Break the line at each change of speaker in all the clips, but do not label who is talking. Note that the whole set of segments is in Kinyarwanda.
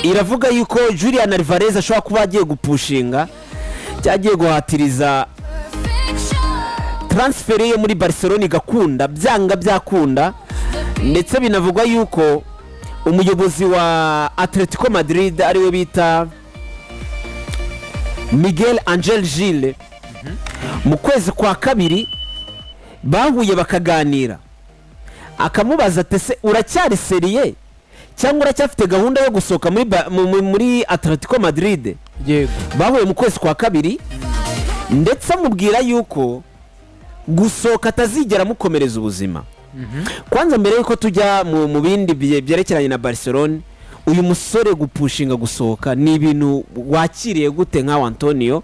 iravuga yuko Julian Alvarez ashobora kuba agiye gupushinga cyagiye guhatiriza transfer yo muri Barcelona igakunda byanga byakunda, ndetse binavugwa yuko umuyobozi wa Atletico Madrid ariwe bita Miguel Angel Gil mu kwezi kwa kabiri bahuye bakaganira, akamubaza ati se uracyari seriye cyangwa uracyafite gahunda yo gusohoka muri Atletico Madrid?
Yego,
bahuye mu kwezi kwa kabiri ndetse amubwira yuko gusohoka atazigera mukomereza ubuzima. Kwanza mbere yuko tujya mu bindi byerekeranye na Barcelona, uyu musore gupushinga gusohoka ni ibintu wakiriye gute nka Antonio?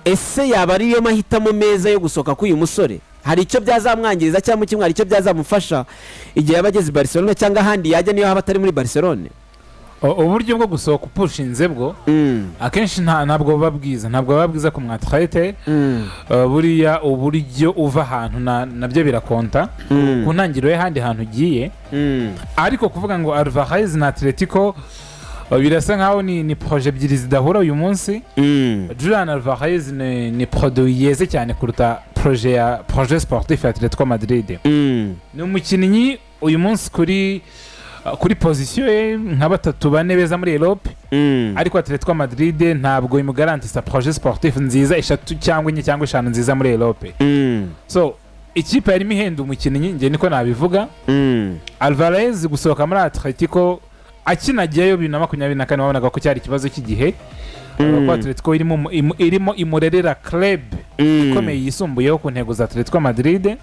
Ese yaba ariyo mahitamo meza yo gusohoka k'uyu musore? Hari icyo byazamwangiriza cyangwa kimwe hari icyo byazamufasha igihe yabageze Barcelona cyangwa ahandi yajya niyo haba atari muri Barcelona?
uburyo bwo gusohoka upushinze bwo akenshi ntabwo baba bwiza ku mwatrete. Buriya uburyo uva ahantu nabyo birakonta ku ntangiriro y'ahandi hantu ugiye. Ariko kuvuga ngo Alvarez na Atletico birasa nkaho ni projet ebyiri zidahura uyu munsi. Julian Alvarez ni produit yeze cyane kuruta projet sportif ya Atletico Madrid. Ni umukinnyi uyu munsi kuri position nka batatu bane beza muri Europe. Ariko Atletico Madrid ntabwo imugarantisa projet sportif nziza 3 cyangwa 4 cyangwa 5 nziza muri Europe. So ikipe yarimo ihenda umukinnyi nge niko nabivuga. Alvarez gusohoka muri Atletico akinagiyeyo 2024 wabonaga ko cyari ikibazo cy'igihe. Ko Atletico irimo imurerera club ikomeye yisumbuyeho ku ntego za Atletico Madrid.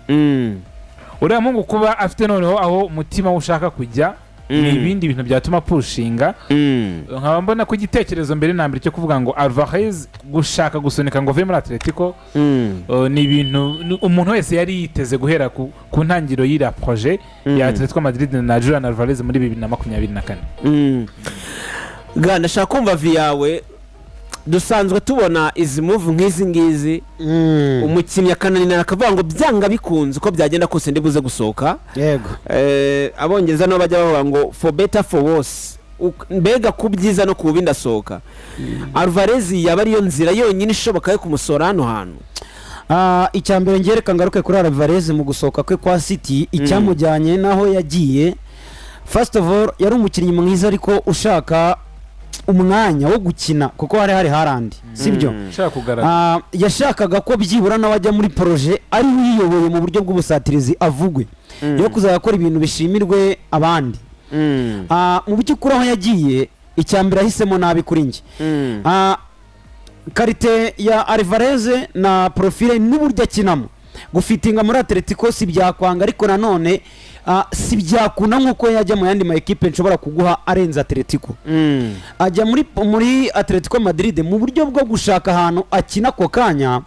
Uriya mungu kuba afite noneho aho umutima ushaka kujya ni ibindi bintu byatuma pushinga. Nkaba mbona ko igitekerezo mbere na mbere cyo kuvuga ngo Alvarez gushaka gusunika ngo ave muri Atletico ni ibintu umuntu wese yari yiteze guhera ku ntangiro y'ira projet ya Atletico Madrid na Julian Alvarez muri 2024.
Ndashaka kumva viyawe. Dusanzwe tubona izi move nk'izi ngizi umukinnyi akananira akavuga ngo byanga bikunze uko byagenda kose ndibuze gusohoka.
Yego,
abongereza no bajya bavuga ngo for better for worse, mbega ku byiza no ku bindi asohoka. Alvarez yaba ariyo nzira yonyine ishoboka yo kumusora hano hantu.
Icyambere ngereka ngaruke kuri Alvarez mu gusohoka kwe kwa City, icyamujyanye naho yagiye. First of all yari umukinnyi mwiza ariko ushaka umwanya wo gukina kuko hari harandi sibyo. Yashakaga ko byibura n'abajya muri projet ari wiyoboye mu buryo bw'ubusatirizi avugwe yo kuzakora ibintu bishimirwe abandi. Mu by'ukuri aho yagiye icyambere ahisemo nabi kuri nge. Karite ya Alvarez na profile n'uburyo akinamo gufitinga muri Atletico si byakwanga, ariko nanone si byakuna nkuko yajya mu yandi ma equipe nshobora kuguha arenza Atletico. Ajya muri Atletico Madrid mu buryo bwo gushaka ahantu akina ko kanya,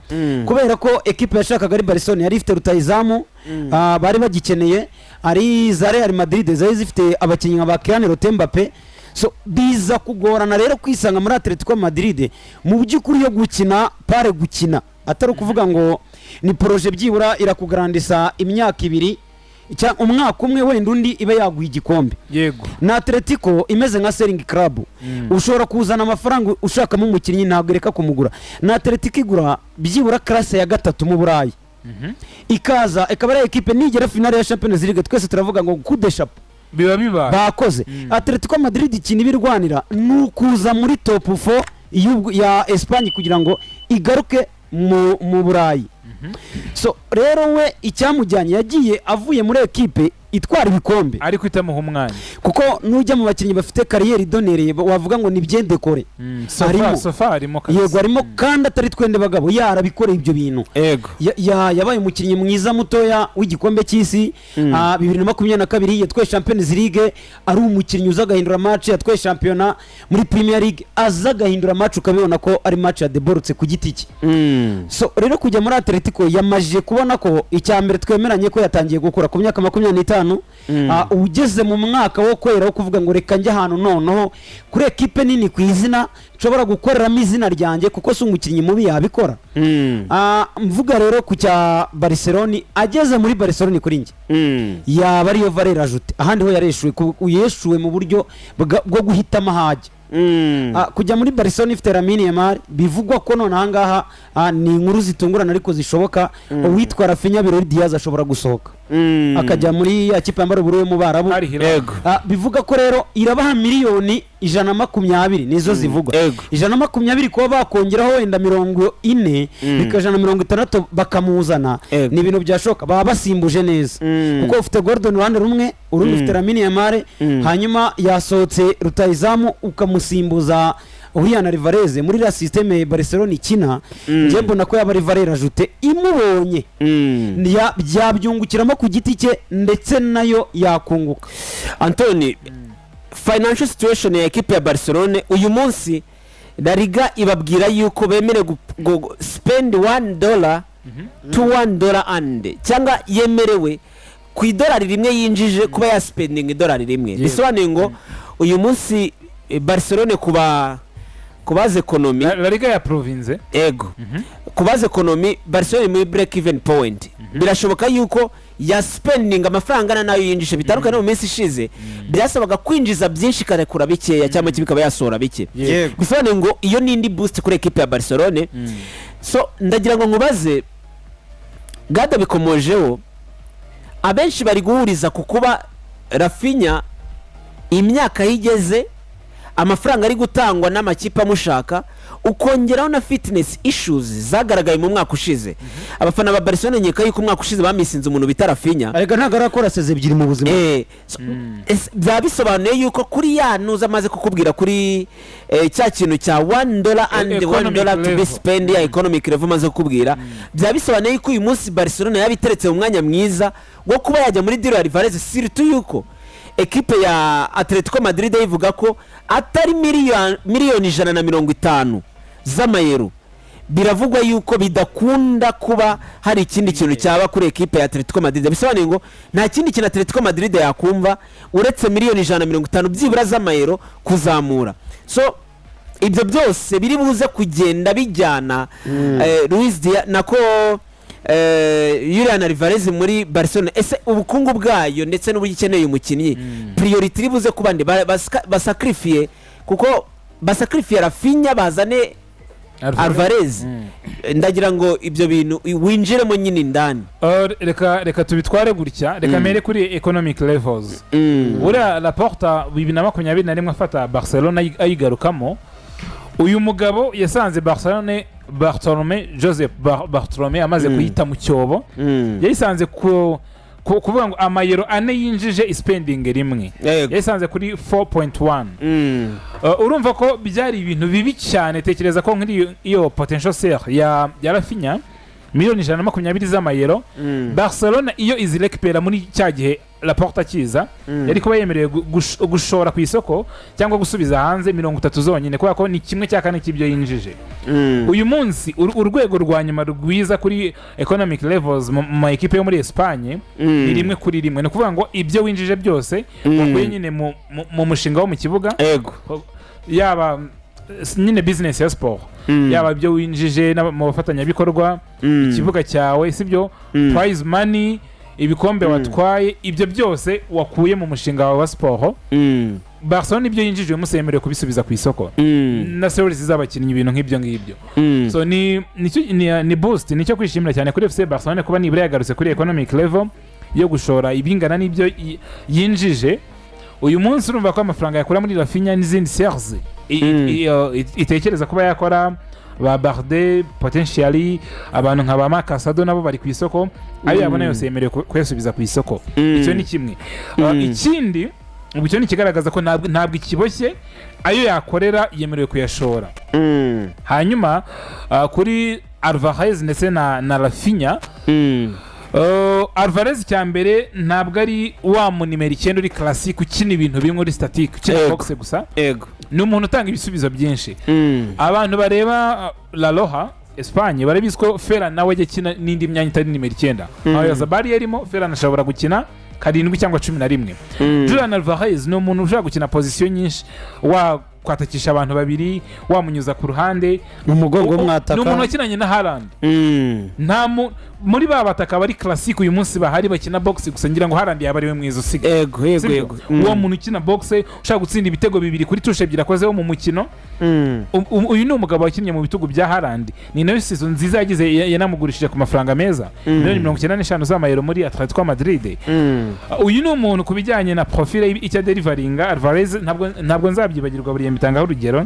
kubera ko equipe yashakaga ari Barcelona yari ifite rutayizamu bari bagikeneye, ari za Real Madrid zari zifite abakinnyi nka Kylian Mbappe. So biza kugorana rero kwisanga muri Atletico Madrid mu by'ukuri yo gukina pare gukina, atari kuvuga ngo ni projet byibura irakugarandisa imyaka 2 cyangwa umwaka umwe wenda undi ibe yaguha igikombe.
Yego,
na Atletico imeze nka selling club. Ushobora kuzana amafaranga ushakamo umukinnyi ntabwo reka kumugura. Na Atletico igura byibura classe ya 3 mu Burayi. Ikaza ikaba ari equipe nigera finale ya Champions League, twese turavuga ngo coup de chapeau
biba
bakoze. Atletico Madrid ikintu birwanira nukuza muri top 4 ya Espagne kugira ngo igaruke mu Burayi. So rero we icyamujyanye yagiye avuye muri equipe itwara ibikombe
ariko itamuha umwanya,
kuko nujya mu bakinnyi bafite kariyeri donereye wavuga ngo ni byendekore.
Sofa arimo kazi.
Yego arimo kandi atari twende bagabo yarabikore ibyo bintu.
Yego,
yabaye umukinnyi mwiza mutoya w'igikombe cy'isi 2022 yatwaye Champions League, ari umukinnyi uzagahindura match, yatwaye championnat muri Premier League azagahindura match ukabibona ko ari match ya deborutse ku giti cye. So rero kujya muri Atletico yamajije kubona ko icyambere twemeranye ko yatangiye gukura ku myaka 25. Ugeze mu mwaka wo kwera wo kuvuga ngo reka njye ahantu noneho kuri equipe nini ku izina nshobora gukoreramo izina ryanjye kuko si umukinnyi mubi yabikora. Mvuga rero ku cya Barcelona, ageze muri Barcelona kuri nge yaba ariyo valeur ajoute ahandi ho yeshuwe mu buryo bwo guhitamo ahajya kujya muri Barcelona ifite Lamine Yamal bivugwa ko none ahangaha ni inkuru zitungurana ariko zishoboka uwitwa Rafinha Birori Diaz ashobora gusohoka akajya muri ya kipe yambara ubururu mu Barabu bivuga ko rero irabaha miliyoni 120 nizo zivugwa 120 kuba bakongeraho wenda 40 bikajana 60 bakamuzana ni ibintu byashoka baba basimbuje neza kuko ufite Gordon ruhande rumwe urundi ufite Lamine Yamal hanyuma yasohotse rutayizamu ukamusimbuza Julian Alvarez muri la systeme Barcelona ikina nje mbona ko yaba valeur ajoute imubonye byabyungukiramo ku giti cye ndetse nayo yakunguka.
Anthony, financial situation ya equipe ya Barcelona uyu munsi La Liga ibabwira yuko bemere spend $1 to $1 and cyangwa yemerewe ku idolari rimwe yinjije kuba ya spending idolari rimwe bisobanuye ngo uyu munsi Barcelona kubaza economy
La Liga ya province
kubaza economy Barcelona muri break even point birashoboka yuko ya spending amafaranga nayo yinjije bitandukanye mu minsi ishize byasabaga kwinjiza byinshi karekura bikeya cyangwa kibikaba yasohora bike bisobanuye ngo iyo nindi boost kuri equipe ya Barcelona so ndagira ngo nkubaze Gada bikomojeho abenshi bari guhuriza ku kuba Rafinha imyaka yigeze amafaranga ari gutangwa n'amakipe amushaka ukongeraho na fitness issues zagaragaye mu mwaka ushize abafana ba Barcelona nyeka yuko umwaka ushize bamisinze umuntu bita Rafinha
ariko ntago arakora seze ebyiri mu buzima
byabisobanuye yuko kuri yanuza amaze kukubwira kuri cya kintu cya $1 and $1 to be spent ya economic level maze kukubwira byabisobanuye yuko uyu munsi Barcelona yabiteretse mu mwanya mwiza wo kuba yajya muri deal ya Alvarez surtout yuko equipe ya Atletico Madrid ivuga ko atari miliyoni 150 z'amayero biravugwa yuko bidakunda kuba hari ikindi kintu cyaba kuri equipe ya Atletico Madrid bisobanuye ngo nta kindi kintu Atletico Madrid yakumva uretse miliyoni 150 byibura z'amayero kuzamura so ibyo byose biri buze kugenda bijyana Luis Diaz nako Julian Alvarez muri Barcelona ese ubukungu bwayo ndetse n'uburyo ikeneye umukinnyi priority ribuze kubandi basacrifice kuko basacrifice Rafinha bazane Alvarez ndagira ngo ibyo bintu winjiremo nyine ndani
reka tubitware gutya reka mere kuri economic levels ura Laporta 2021 afata Barcelona ayigarukamo uyu mugabo yasanze Bartolomé Joseph Bartolomé amaze kuyita mu cyobo yayisanze kuvuga ngo amayero ane yinjije spending rimwe yayisanze kuri 4.1 urumva ko byari ibintu bibi cyane tekereza ko nkiri iyo potential sale ya Rafinha miliyoni 120 z'amayero Barcelona iyo izirekipera muri cya gihe Laporta kiza yari kuba yemerewe gushora ku isoko cyangwa gusubiza hanze 30 zonyine kubera ko ni kimwe cya kane cy'ibyo yinjije uyu munsi urwego rwa nyuma rwiza kuri economic levels mu equipe yo muri Espagne ni rimwe kuri rimwe no kuvuga ngo ibyo winjije byose wakuye nyine mu mushinga wo mu kibuga yaba nyine business ya sport yaba ibyo winjije mu bafatanyabikorwa ikibuga cyawe sibyo prize money ibikombe watwaye ibyo byose wakuye mu mushinga wa sport Barcelona ibyo yinjije musemerewe kubisubiza ku isoko na services z'abakinnyi ibintu nk'ibyo ngibyo so ni boost nicyo kwishimira cyane kuri FC Barcelona kuba nibura yagarutse kuri economic level yo gushora ibingana n'ibyo yinjije uyu munsi urumva ko amafaranga yakura muri Rafinha n'izindi shares itekereza kuba yakora ba Bardet potentially abantu nka ba Marcasado nabo bari ku isoko ayo yabona yose yemerewe kuyasubiza ku isoko icyo ni kimwe ikindi ubwo ni kigaragaza ko ntabwo ikiboshye ayo yakorera yemerewe kuyashora hanyuma kuri Alvarez ndetse na Rafinha Alvarez cyambere ntabwo ari wa mu nimero 9 uri classic ukina ibintu bimwe uri static ukina box gusa ni umuntu utanga ibisubizo byinshi abantu bareba La Roja Espagne barabizi ko Ferran nawe yakina n'indi myanya itari nimero 9 aho Yazabari yarimo Ferran ashobora gukina 7 cyangwa 11 Julian Alvarez ni umuntu ushaka gukina position nyinshi kwatakisha abantu babiri wamunyuza ku ruhande
mu mugongo w'umwataka
ni umuntu wakinanye na Haaland muri ba bataka bari classic uyu munsi bahari bakina box gusa ngira ngo Haaland yaba ariwe mwiza usiga
yego
uwo muntu ukina box ushaka gutsinda ibitego bibiri kuri tushe ebyiri akozeho mu mukino uyu ni umugabo wakinnye mu bitugu bya Haaland ni nayo season nziza yagize yanamugurishije ku mafaranga meza miliyoni 95 z'amayero muri Atletico Madrid uyu ni umuntu kubijyanye na profile icya deliveringa Alvarez ntabwo nzabyibagirwa buri yemitangaho urugero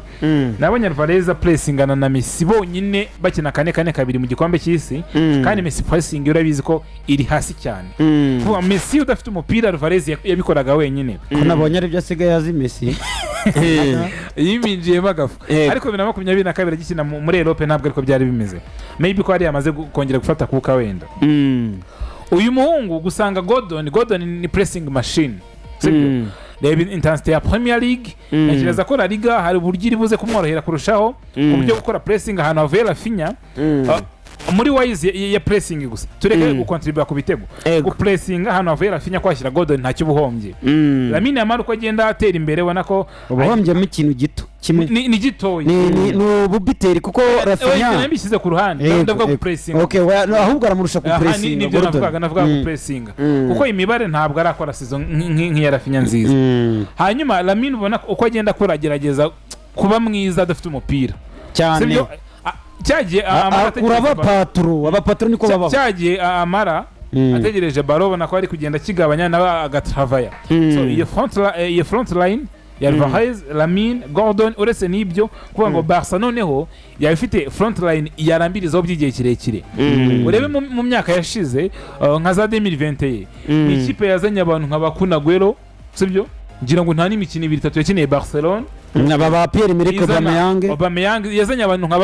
nabonye Alvarez pressingana na Messi bonyine bakina 4-4-2 mu gikombe cy'isi kandi Messi pressing urabizi ko iri hasi cyane kuba Messi udafite umupira Alvarez yabikoraga wenyine
ko nabonye ari byo asigaye azi Messi
yiminjiye bagafu ariko 2022 agikina muri Europe ntabwo ariko byari bimeze maybe ko ari yamaze kongera gufata kuka wenda uyu muhungu gusanga Gordon ni pressing machine sibyo reba intensity ya Premier League nakiraza ko La Liga hari uburyo iri buze kumworohera kurushaho uburyo gukora pressing ahantu havuye Rafinha muri wise ya pressing gusa tureke gukontribute ku bitego ku pressing ahantu havuye Rafinha kwashyira Gordon nta kibuhombye Lamine Yamal uko agenda atera imbere ubona ko
ubuhombye mu kintu gito kimwe
ni gitoyi
ni ububiteri kuko Rafinha
yambishyize ku ruhande ndavuga ku pressing
ahubwo aramurusha ku pressing
nibyo navuga ku pressing kuko imibare ntabwo arakora season nk'iya Rafinha nziza hanyuma Lamine ubona uko agenda akora agerageza kuba mwiza adafite umupira
cyane
cyagiye
abapatro niko babaho
cyagiye amara ategereje baro ubona ko ari kugenda kigabanya nawe agatravaya so iyo front line ya Alvarez Lamine Gordon uretse n'ibyo kuvuga ngo Barca noneho yabifite front line yarambirizaho by'igihe kirekire urebe mu myaka yashize nka za 2021 ikipe yazanye abantu nka Bakuna Guero sibyo ngira ngo nta n'imikino 2-3 yakineye Barcelona
naba Pierre-Emerick
Aubameyang yazanye abantu nka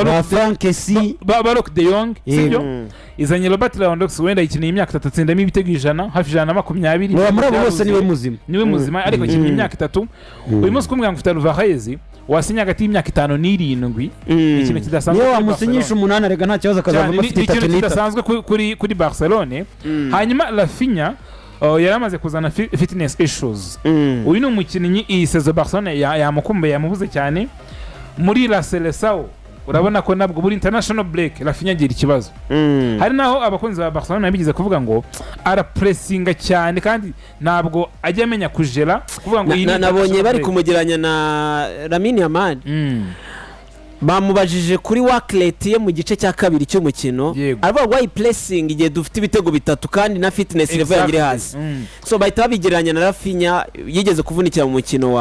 Barok de Jong sibyo izanye Robert Lewandowski wenda yikineye imyaka 3 atsindamo ibitego 100 hafi 120
muri abo bose niwe muzima
ariko yikineye imyaka 3 uyu munsi kumwe ngufite Alvarez wasinya hagati y'imyaka 5 n'7 ikintu kidasanzwe
niyo wamusinyisha 8 arega nta kibazo akazavamo afite 3
ikintu kidasanzwe kuri Barcelona hanyuma Rafinha yaramaze kuzana fitness issues uyu ni umukinnyi iyi sezo Barcelona yamukumbuye yamubuze cyane muri La Seleção urabona ko nabwo buri international break Rafinha agira ikibazo hari naho abakunzi ba Barcelona bigize kuvuga ngo arapressinga cyane kandi ntabwo ajya amenya kujera kuvuga ngo
nabonye bari kumugeranya na Lamine Yamal bamubajije kuri workrate ye mu gice cya kabiri cy'umukino avuga ngo pressing igihe dufite ibitego bitatu kandi na fitness level yagiri hasi so bahita babigeranya na Rafinha yigeze kuvunikira mu mukino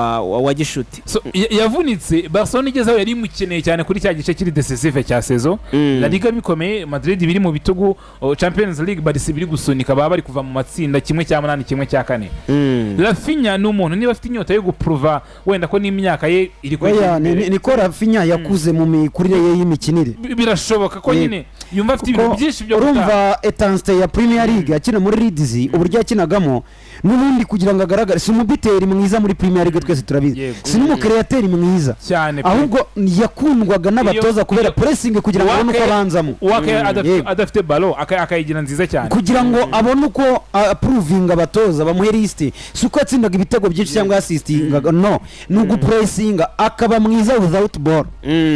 wa gishuti
so yavunitse Barcelona igezeho yari mukeneye cyane kuri cya gice kiri decisive cya saison La Liga bikomeye Madrid biri mu bitugu Champions League Barca biri gusunika baba bari kuva mu matsinda kimwe cya 8 kimwe cya 4 Rafinha n'umuntu niba afite inyota yo guprova wenda ko n'imyaka ye iri
kwera niko Rafinha yakuze mu mikurire ye y'imikinire
birashoboka ko nyine yumva afite ibintu byinshi byo
urumva intensity ya Premier League akina muri Leeds uburyo yakinagamo n'ubundi kugira ngo agaragare si umubiteri mwiza muri Premier League twese turabizi si n'umukreateri mwiza
cyane
ahubwo yakundwaga n'abatoza kubera pressing kugira ngo abone uko abanzamo
adafite ballon akayigira nziza cyane
kugira ngo abone uko approving abatoza bamuhe list suko atsindaga ibitego byinshi cyangwa assistinga no nugu pressing akaba mwiza without ball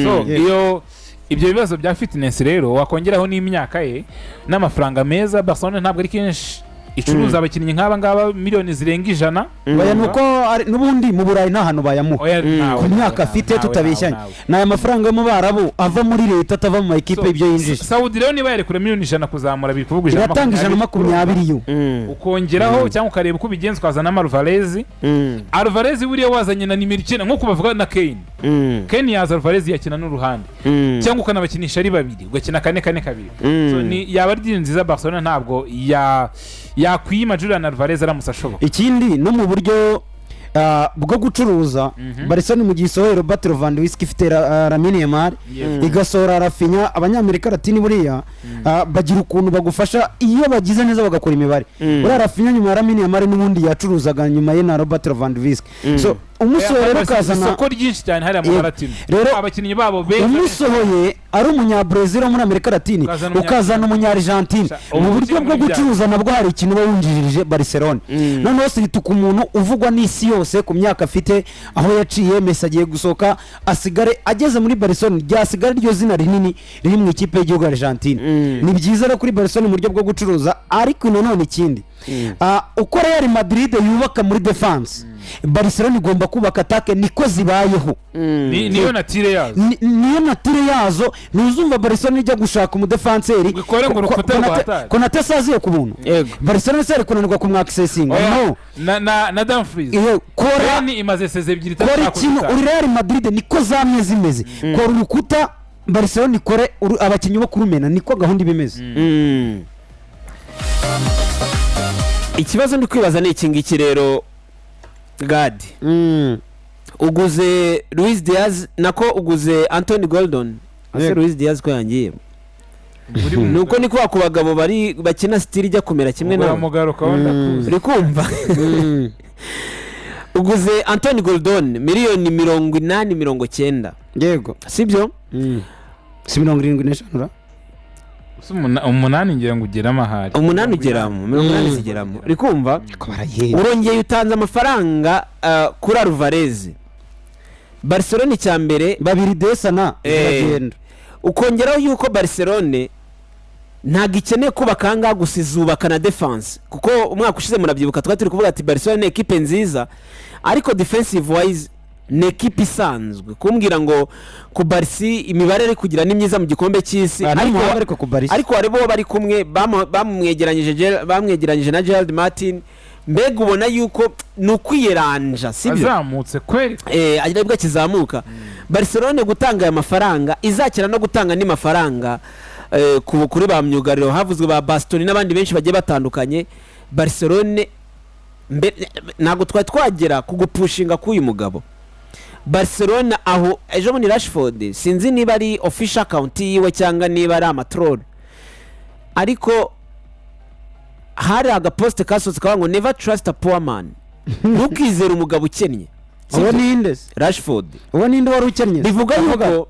so iyo ibyo bibazo bya fitness rero wakongeraho n'imyaka ye n'amafaranga meza Barcelona ntabwo ari kenshi icuruza abakinnyi nk'aba ngaba miliyoni zirenga 100
baya nuko n'ubundi mu Burayi nta hantu bayamuha ku myaka afite tutabeshyanye n'aya mafaranga yo mu Barabu ava muri leta atava mu equipe ibyo yinjije
Saudi rero niba yarekura miliyoni 100 kuzamura biri kuvuga 120
yatanga 120 yo
ukongeraho cyangwa ukareba uko bigenze ukazana Alvarez buriya wazanye na nimero 9 nko kubavuga na Kane yaza Alvarez yakina n'uruhande cyangwa ukanabakinisha ari babiri ugakina 4-4-2 so ni yaba ari nziza Barcelona ntabwo yakwima Julian Alvarez aramusashoboka
ikindi no mu buryo bwo gucuruza Barcelona mu gisohoro Robert Lewandowski ifite Lamine Yamal igasohora Rafinha abanyamerika Latini buriya bagira ukuntu bagufasha iyo bagize neza bagakora imibare ura Rafinha nyuma ya Lamine Yamal n'ubundi yacuruzaga nyuma ye na Robert Lewandowski so umusohoye rero ukazana
isoko ryinshi cyane hariya mu Latini
rero
abakinnyi babo benshi
umusohoye ari umunyabrazil wo muri Amerika Latini ukazana umunyargentine mu buryo bwo gucuruza nabwo hari ikintu bawunjirije Barcelona noneho sirituka umuntu uvugwa n'isi yose ku myaka afite aho yaciye Messi agiye gusohoka asigare ageze muri Barcelona ryasigara ryo zina rinini riri mu ikipe y'igihugu Argentine ni byiza rero kuri Barcelona mu buryo bwo gucuruza ariko nanone ikindi uko Real Madrid yubaka muri defense Barcelona igomba kubaka atake niko zibayeho
niyo natire yazo
niyo natire yazo ntuzumva Barcelona ijya gushaka umudefanseri Konate saziye ku buntu Barcelona seri kunanirwa ku mwaksesinga no
na Dumfries
kora
ni imaze seze ebyiri
kora ikintu uri Real Madrid niko zamwe zimeze kora urukuta Barcelona ikore abakinnyi bo kurumena niko gahunda ibimeze
ikibazo ndi kwibaza ni iki ngiki rero Gadi uguze Luis Diaz nako uguze Anthony Gordon ase Luis Diaz ko yangiye nuko niko ku bagabo bari bakina style ijya kumera kimwe nawe uri kumva uguze Anthony Gordon miliyoni 80-90
yego
sibyo
si 75
umunani ngira ngo ugeramo ahari
umunani ugeramo 80 zigeramo uri kumva urongeye utanze amafaranga kuri Alvarez Barcelona cyambere
babiri desana bagenda
ukongeraho yuko Barcelona ntago ikeneye kubakanga gusizubaka na defense kuko umwaka ushize murabyibuka twari turi kuvuga ati Barcelona ni equipe nziza ariko defensive wise ni equipe isanzwe kumbwira ngo ku Barca imibare ari kugira ni myiza mu gikombe cy'isi ariko ari bo bari kumwe bamwegeranyije na Gerard Martin mbega ubona yuko nukwiyeranja sibyo
azamutse kweri
agirebwa kizamuka Barcelona gutanga aya mafaranga izakira no gutanga ni mafaranga kuri ba myugariro havuzwe ba Bastoni n'abandi benshi bagiye batandukanye Barcelona nago twagera kugupushinga k'uyu mugabo Barcelona aho ejo muri Rashford sinzi niba ari official account yiwe cyangwa niba ari amatroll ariko hari agapost kasohotse kavuga ngo never trust a poor man ntukizere umugabo ukennye
uwo ninde
Rashford
uwo ninde wari ukennye
bivuga yuko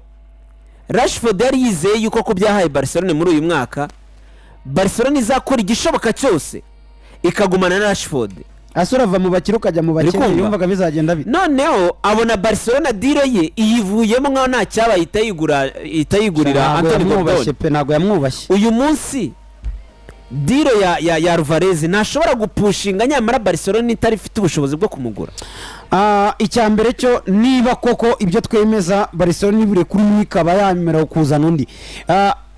Rashford yari yizeye yuko ko byahaye Barcelona muri uyu mwaka Barcelona izakora igishoboka cyose ikagumana na Rashford
asura va mu bakiro kajya mu bakiro yumvaga bizagenda bite
noneho abona Barcelona deal ye iyivuyemo nkaho nta cyaba itayigurira Anthony Gordon
ntago yamwubashye
uyu munsi deal ya Alvarez ntashobora gupushinga nyamara Barcelona itari ifite ubushobozi bwo kumugura
icyambere cyo niba koko ibyo twemeza Barcelona ibure kuri mwikaba yamera kuzana undi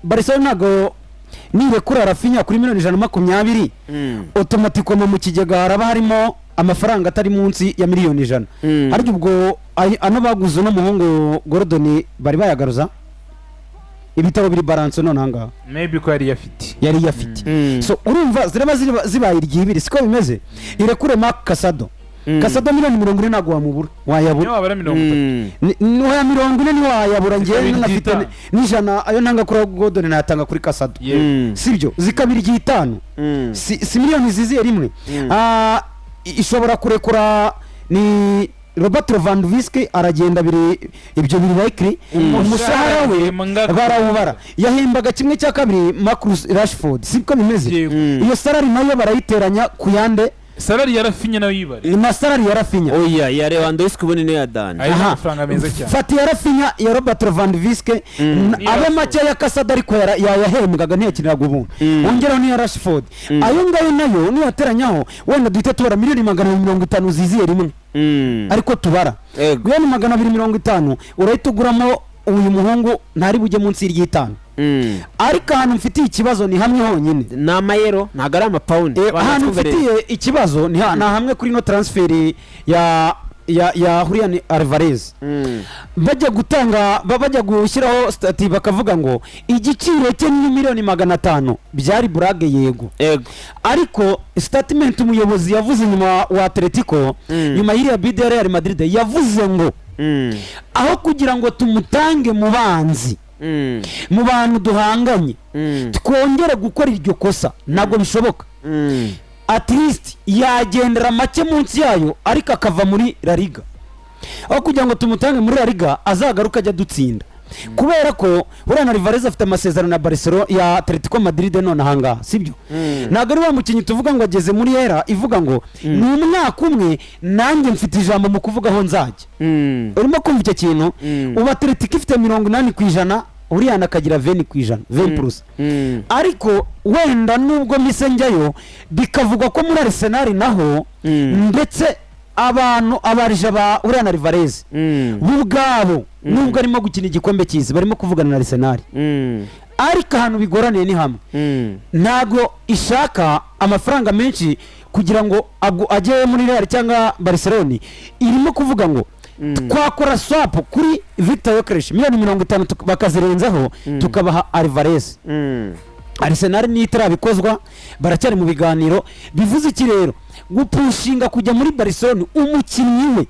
Barcelona ntago nibe kuri Rafinha kuri $120 automatically mu kigega haraba harimo amafaranga atari munsi ya $100 ariko ubwo ano baguze no muhungu Gordon bari bayagaruza ibitabo biri balance none hanga
maybe ko yari
yafite so urumva ziraba zibaye iryibiri siko bimeze irekure Marc Casado $40 ntago wamubura wayabura
niyo abara 30
niho ya 40 ni wayabura ngiye nafite n'ijana ayo ntanga kuri Gordon natanga kuri Casado sibyo zikabiri gitano si miliyoni ziziye rimwe ishobora kurekura ni Robert Lewandowski aragenda ibyo biri likely umushahara we barawubara yahembaga kimwe cya kabiri Marcus Rashford siko bimeze iyo salary nayo barayiteranya ku yande
salary ya Rafinha nayo yibare
na salary ya Rafinha
oya ya Lewandowski ubone ne ya Dan
amafaranga meza cyane
fati ya Rafinha ya Robert Lewandowski abe make ya Casado ariko yahembwaga ntiyakiniraga ubu ongeraho ni ya Rashford ayo ngayo nayo niyateranyaho wenda duhita tubara $150 ziziye rimwe ariko tubara gwene $250 urahita uguramo uyu muhungu ntari bujye munsi y'itanu ariko ahantu mfitiye ikibazo ni hamwe honyine
na mayero ntago ari amapawundi
ahantu mfitiye ikibazo ni hamwe kuri no transfer ya Julian Alvarez bajya gutanga bajya gushyiraho stati bakavuga ngo igiciro cye ni $500 byari burage yego ariko statement umuyobozi yavuze nyuma wa Atletico nyuma y'iriya bid ya Real Madrid yavuze ngo aho kugira ngo tumutange mu banzi mu bantu duhanganye twongere gukora iryo kosa ntabwo bishoboka at least yagendera make munsi yayo ariko akava muri La Liga aho kugira ngo tumutange muri La Liga azagaruka ajya dutsinda kubera ko Julian Alvarez afite amasezerano na Barcelona ya Atletico Madrid none ahangaha sibyo ntabwo ari wa mukinnyi tuvuga ngo ageze muri era ivuga ngo ni umwaka umwe nanjye mfite ijambo mu kuvuga aho nzajya urimo kumva icyo kintu ubu Atletico ifite 80% Julian akagira 20%, 20%. Ariko wenda nubwo mise njyayo bikavuga ko muri Arsenal naho ndetse abantu abarije ba Julian Alvarez bubwabo nubwo arimo gukina igikombe cyiza barimo kuvugana na Arsenal ariko ahantu bigoraniye ni hamwe ntago ishaka amafaranga menshi kugira ngo ajye muri Real cyangwa Barcelona irimo kuvuga ngo twakora swap kuri Victor Gyökeres $50 bakazirenzaho tukabaha Alvarez Arsenal ni itarabikozwa baracyari mu biganiro bivuze iki rero gupushinga kujya muri Barcelona umukinnyi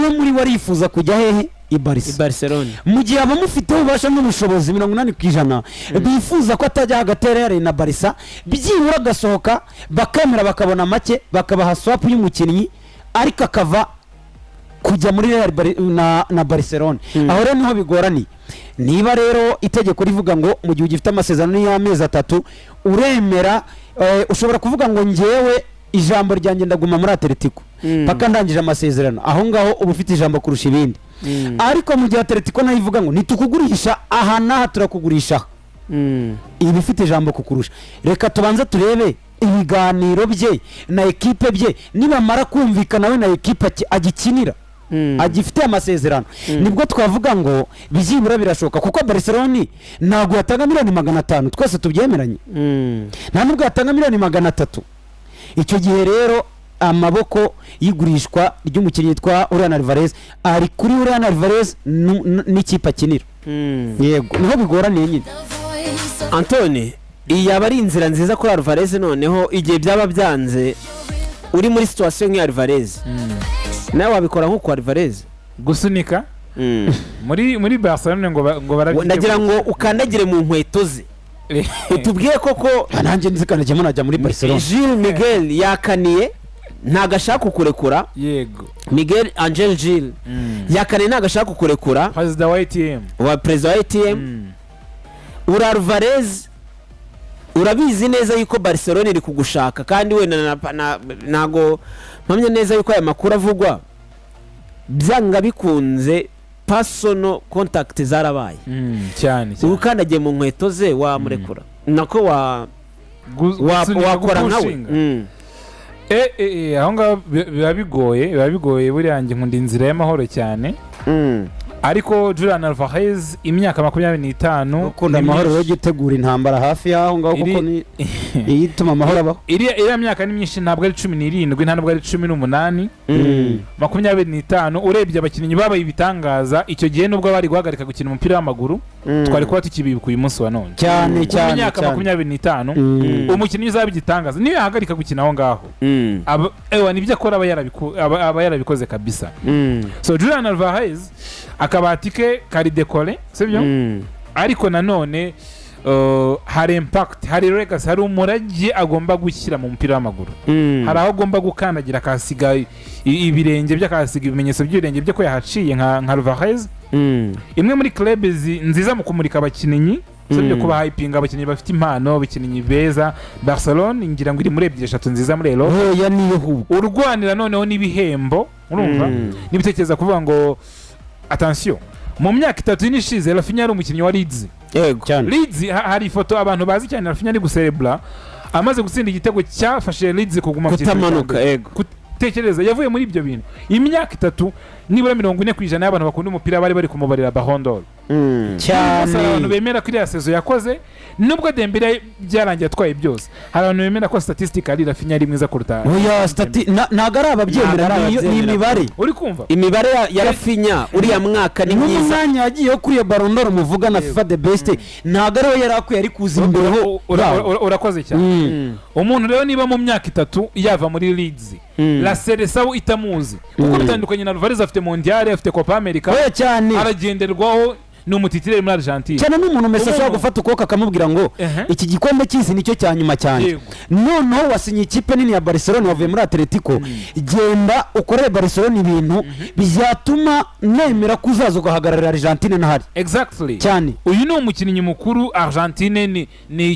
we muri warifuza kujya hehe i Barcelona mu gihe abamufiteho ubasha n'ubushobozi 80% bifuza ko atajya hagatera na Barca byibura gasohoka bakamera bakabona make bakabaha swap y'umukinnyi ariko akava kujya muri Real na Barcelona aho rero niho bigorani niba rero itegeko rivuga ngo mu gihe ugifite amasezerano y'amezi 3 uremera ushobora kuvuga ngo ngewe ijambo ryanjye ndaguma muri Atletico paka ndangije amasezerano aho ngaho uba ufite ijambo kurusha ibindi ariko mu gihe Atletico nayo ivuga ngo nitukugurisha aha naha turakugurisha ibi ufite ijambo kukurusha reka tubanze turebe ibiganiro bye na ekipe bye nibamara kumvikana we na ekipe agikinira agifite amasezerano nibwo twavuga ngo bizibura birashoka kuko Barcelona ntago yatanga $500,000 twese tubyemeranye nta nubwo yatanga $300,000 icyo gihe rero amaboko y'igurishwa ry'umukinnyi yitwa Julian Alvarez ari kuri Julian Alvarez n'ikipe akinira yego niho bigoraniye nyine
Anthony yaba ari inzira nziza kuri Alvarez noneho igihe byaba byanze uri muri situation nk'iya Alvarez nawe wabikora nk'uko Alvarez
gusunika muri Barcelona ngo barabye
ndagira ngo ukandagire mu nkweto ze utubwiye koko
nanjye nzikanajyemo najya muri Barcelona
Gilles Miguel yakaniye ntago ashaka kukurekura
yego
Miguel Angel Gil yakaniye ntago ashaka kukurekura
perezida wa ATM ura
Alvarez urabizi neza yuko Barcelona iri kugushaka kandi we nago mpamye neza yuko aya makuru avugwa byanga bikunze personal contact zarabaye
cyane
ukandagiye mu nkweto ze wamurekura nako wakora nkawe
aho ngaho biba bigoye buriya nge nkunda inzira y'amahoro cyane ariko Julian Alvarez imyaka 25
ukunda amahoro yo gitegura intambara hafi yaho ngaho kuko ni yituma amahoro abaho
iriya myaka ni myinshi ntabwo ari 17 ntabwo ari 18 25 urebye abakinnyi babaye ibitangaza icyo gihe nubwo bari guhagarika gukina umupira w'amaguru twari kuba tukibibuka uyu munsi wa none
cyane
imyaka 25 umukinnyi uzaba igitangaza niyo yahagarika gukina aho ngaho nibyo akora aba yarabikoze kabisa so Julian Alvarez akabati ke kari dekore sibyo ariko nanone hari impact hari legacy hari umurage agomba gushyira mu mupira w'amaguru hari aho agomba gukandagira akasiga ibirenge by'akasiga ibimenyetso by'ibirenge byo ko yahaciye nka Alvarez imwe muri club nziza mu kumurika abakinnyi sibyo kuba hyping abakinnyi bafite impano abakinnyi beza Barcelona ngira ngo iri muri 3 nziza muri Euro
ya niyo
urwanira noneho n'ibihembo urumva nibitekereza kuvuga ngo attention mu myaka 3 nishize Rafinha ari umukinnyi wa Leeds
yego
Leeds hari ifoto abantu bazi cyane Rafinha ari guserebra amaze gutsinda igitego cyafashe Leeds kuguma mu
kutamanuka yego
tekereza yavuye muri ibyo bintu imyaka 3 nibura 40% y'abantu bakunda umupira bari kumubarira Ballon d'Or
cyane
abantu bemera ko iriya sezo yakoze nubwo Dembele byarangiye atwaye byose hari abantu bemera ko statistically Rafinha ari mwiza kuruta
oya ntago ari ababyemera ni imibare
uri kumva
imibare ya Rafinha uriya mwaka ni mwiza
n'umwanya yagiye kuri iyo Ballon d'Or muvuga na FIFA the best ntago ari yari akwiye ari kuza imbeho
urakoze cyane umuntu rero niba mu myaka 3 yava muri Leeds la Seleção itamuzi kuko bitandukanye na Alvarez afite Mondial afite Copa America
oya cyane
aragenderwaho ni umutitire muri Argentine
cyane n'umuntu Messi ashobora gufata ukuboko akamubwira ngo iki gikombe cy'isi nicyo cya nyuma cyane noneho wasinye ikipe nini ya Barcelona wavuye muri Atletico genda ukorere Barcelona ibintu bizatuma nemera ko uzaza ugahagararira Argentine n'ahari
exactly
cyane
uyu ni umukinnyi mukuru Argentine ni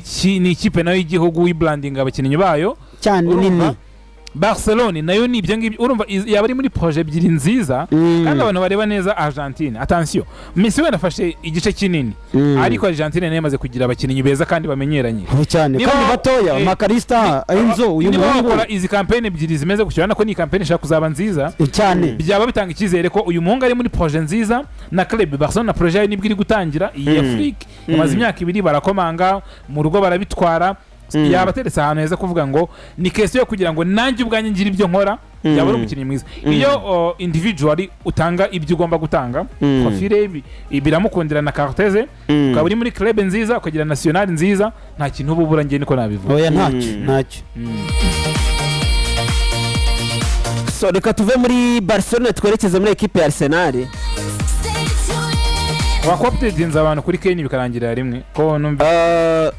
ikipe nayo y'igihugu y'branding abakinnyi bayo
cyane nini
Barcelona nayo ni ibyo ngibyo urumva yaba ari muri projet ebyiri nziza kandi abantu bareba neza Argentine attention Messi we nafashe igice kinini ariko Argentine nayo yamaze kugira abakinnyi beza kandi bamenyeranye
cyane kandi batoya Macarista Enzo uyu muhungu
bakora izi campaign ebyiri zimeze gushyira nako ni campaign ishaka kuzaba nziza
cyane
byaba bitanga icyizere ko uyu muhungu ari muri projet nziza na club Barcelona projet yayo nibwo iri gutangira iyi Afrique yamaze imyaka 2 barakomanga mu rugo barabitwara yaba ateretse ahantu heza kuvuga ngo ni kesi yo kugira ngo nanjye ubwanjye ngira ibyo nkora yaba ari umukinnyi mwiza iyo individually utanga ibyo ugomba gutanga profile biramukundira na Carteze ukaba uri muri club nziza ukagira national nziza nta kintu ububura ngiye niko nabivuga
oya ntacyo
so reka tuve muri Barcelona twerekeze muri equipe ya Arsenal
wakoptedinza abantu kuri Kane bikarangira rimwe ko numva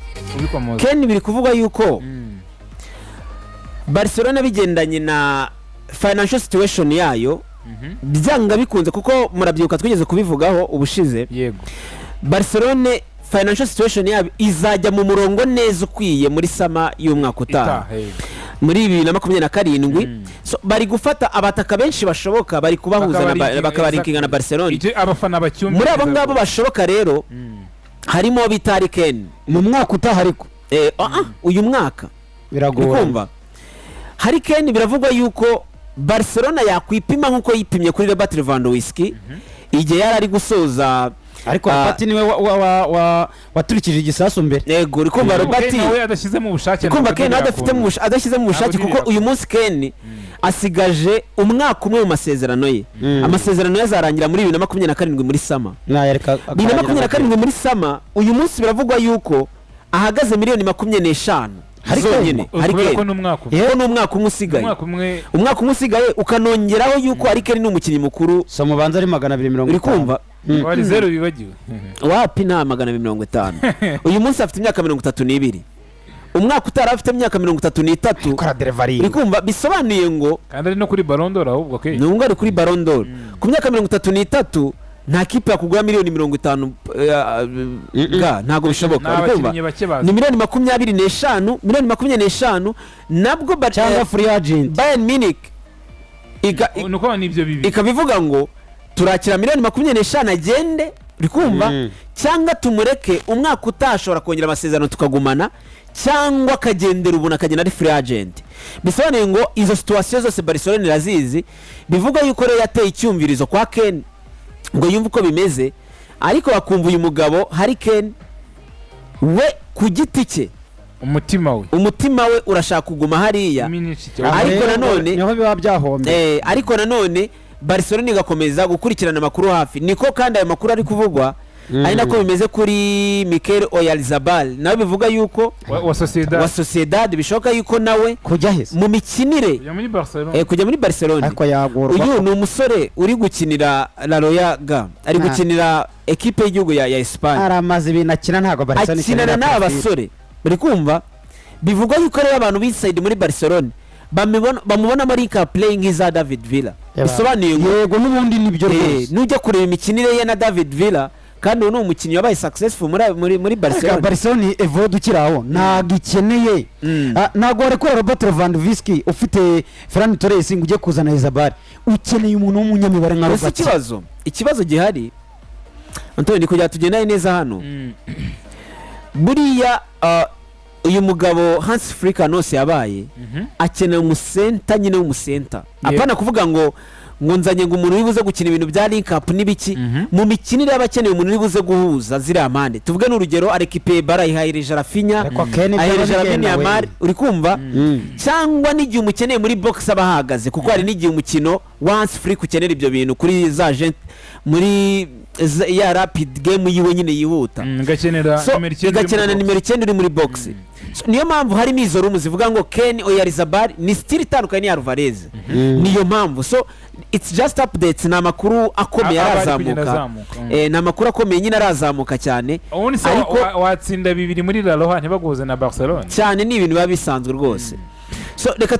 Kane biri kuvuga yuko Barcelona bigendanye na financial situation yayo byanga bikunze kuko murabyuka twigeze kubivugaho ubushize
yego
Barcelona financial situation yabo izajya mu murongo neza ukwiye muri sama y'umwaka utaha muri 2027 so bari gufata abataka benshi bashoboka bari kubahuza bakabarinkinga na Barcelona
abafana bacyumva
muri abo ngabo bashoboka rero harimo bitari Kane
mu mwaka utaha ariko
uyu mwaka
biragora
hari Kane biravugwa yuko Barcelona yakwipima nkuko yipimye kuri Robert Lewandowski igihe yari ari gusoza
ariko Robert niwe waturikije igisasu mbere
yego rikumva Robert
nawe adashyize mu bushake
kumva Kane adashyize mu bushake kuko uyu munsi Kane asigaje umwaka umwe mu masezerano ye amasezerano yazarangira muri 2027 muri sama 2027 muri sama uyu munsi biravugwa yuko ahagaze miliyoni 25 zonyine
ariko
n'umwaka umwe usigaye ukanongeraho yuko ari Kane n'umukinnyi mukuru
so mubanza ari 250
uri kumva
wari zero bibagiwe
wapi nta 250 uyu munsi afite imyaka 32 umwaka utara afite imyaka 33 uri kumva bisobanuye ngo
kandi ari no kuri Ballon d'Or ahubwo okay
nubwo ari kuri Ballon d'Or ku myaka 33 nta kipe yakugura miliyoni 50 ntago bishoboka
urumva
ni miliyoni 25 miliyoni 25 nabwo
cyangwa free agent
Bayern Munich
nuko nibyo bibi
ikabivuga ngo turakira miliyoni 25 agende uri kumva cyangwa tumureke umwaka utashobora kongera amasezerano tukagumana cyangwa akagendera ubuna akagenda ari free agent bisobanuye ngo izo situation zose Barcelona irazizi bivuga yuko rero yateye icyumvirizo kwa Kane ngo yumve uko bimeze ariko bakumva uyu mugabo hari Kane we ku giti cye umutima we urashaka kuguma hariya ariko nanone
niho biba byahombe
ariko nanone Barcelona igakomeza gukurikirana amakuru hafi niko kandi ayo makuru ari kuvugwa ari nako bimeze kuri Mikel Oyarzabal nawe bivuga yuko wa Sociedad bishoboka yuko nawe
kujya hese
mu mikinire kujya muri Barcelona uyu ni umusore uri gukinira La Royaga ari gukinira equipe y'igihugu ya Espagne
aramaze binakina ntago Barcelona
akinana n'aba basore bari kumva bivuga yuko rero abantu b'Inside muri Barcelona bamubona Marika playing iza David Villa bisobanuye ngo
yego n'ubundi nibyo rwose
nujya kureba imikinire ye na David Villa kandi uno umukinnyi wabaye successful muri Barcelona
Barcelona evo dukiraho nagikeneye nago arekora Robert Lewandowski ufite Ferran Torres ngo uje kuzana Isabel ukeneye umuntu w'umunyamibare nka Robert
ikibazo gihari Antonio ni kujya tugenda neza hano buriya uyu mugabo Hans Flick anose yabaye akeneye umusenta nyine w'umusenta apana kuvuga ngo nzanye ngo umuntu wibuze gukina ibintu bya link up n'ibiki mu mikinire y'abakeneye umuntu wibuze guhuza ziriya mpande tuvuge n'urugero Arekipe barayihayirije Rafinha ayirije Lamine Yamal uri kumva cyangwa n'igihe umukeneye muri box abahagaze kuko hari n'igihe umukino Hans Flick ukenera ibyo bintu kuri za agent muri ya rapid game yiwe nyine yihuta
gakenera
nimero 9 uri muri box niyo mpamvu harimo izo rumu zivuga ngo Ken Oyarzabal ni style itandukanye n'iya Alvarez niyo mpamvu so it's just updates ni amakuru akomeye arazamuka ni amakuru akomeye nyine arazamuka cyane
ariko watsinda 2 muri La Roja ntibaguze na Barcelona
cyane ni ibintu biba bisanzwe rwose so reka